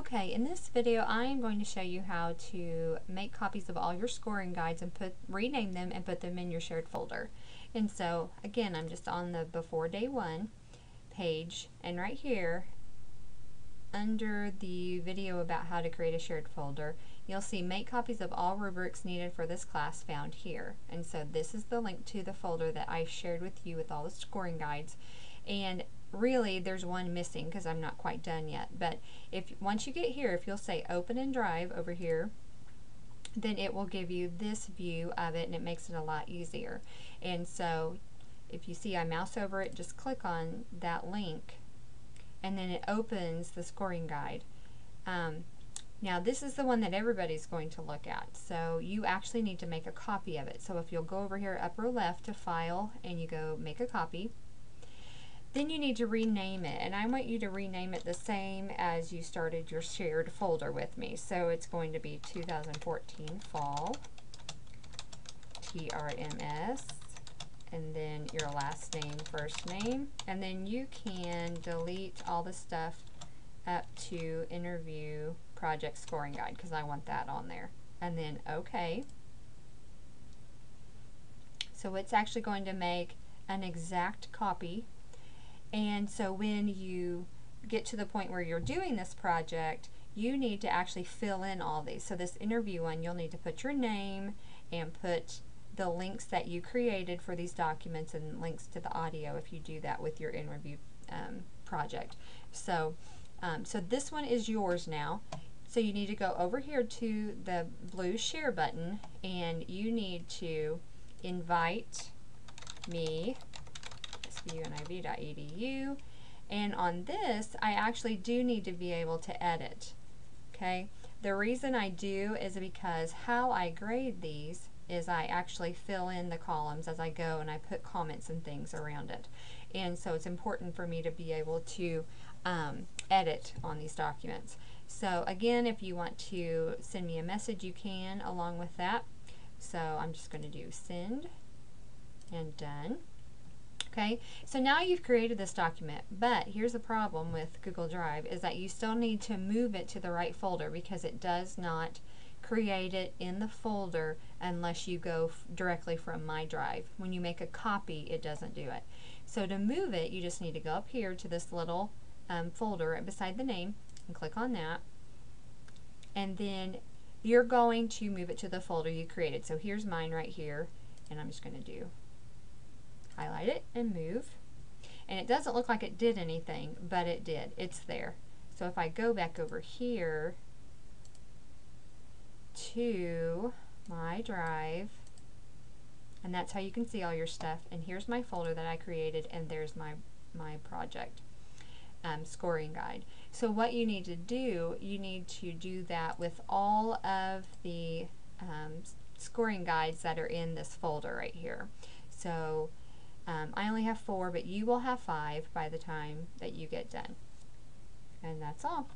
Okay, in this video I am going to show you how to make copies of all your scoring guides and rename them and put them in your shared folder. And so again, I'm just on the before day one page, and right here under the video about how to create a shared folder, you'll see make copies of all rubrics needed for this class found here. And so this is the link to the folder that I shared with you with all the scoring guides. And really there's one missing because I'm not quite done yet, but once you get here, if you'll say open in Drive over here, then it will give you this view of it, and it makes it a lot easier. And so if you see I mouse over it, just click on that link and then it opens the scoring guide. Now this is the one that everybody's going to look at, so you actually need to make a copy of it. So if you'll go over here upper left to File and you go Make a Copy, then you need to rename it, and I want you to rename it the same as you started your shared folder with me. So it's going to be 2014 Fall TRMS, and then your last name, first name, and then you can delete all the stuff up to Interview Project Scoring Guide because I want that on there, and then OK. So it's actually going to make an exact copy. And so when you get to the point where you're doing this project, you need to actually fill in all these. So this interview one, you'll need to put your name and put the links that you created for these documents and links to the audio if you do that with your interview project. So, so this one is yours now. So you need to go over here to the blue share button and you need to invite me, univ.edu, and on this I actually do need to be able to edit. Okay, the reason I do is because how I grade these is I actually fill in the columns as I go and I put comments and things around it, and so it's important for me to be able to edit on these documents. So again, if you want to send me a message, you can along with that. So I'm just going to do send and done. Okay, so now you've created this document, but here's the problem with Google Drive is that you still need to move it to the right folder because it does not create it in the folder unless you go directly from My Drive. When you make a copy, it doesn't do it. So to move it, you just need to go up here to this little folder right beside the name and click on that, and then you're going to move it to the folder you created. So here's mine right here, and I'm just going to do highlight it and move, and it doesn't look like it did anything, but it did. It's there. So if I go back over here to My Drive, and that's how you can see all your stuff, and here's my folder that I created, and there's my project scoring guide. So what you need to do, you need to do that with all of the scoring guides that are in this folder right here. So I only have 4, but you will have 5 by the time that you get done. And that's all.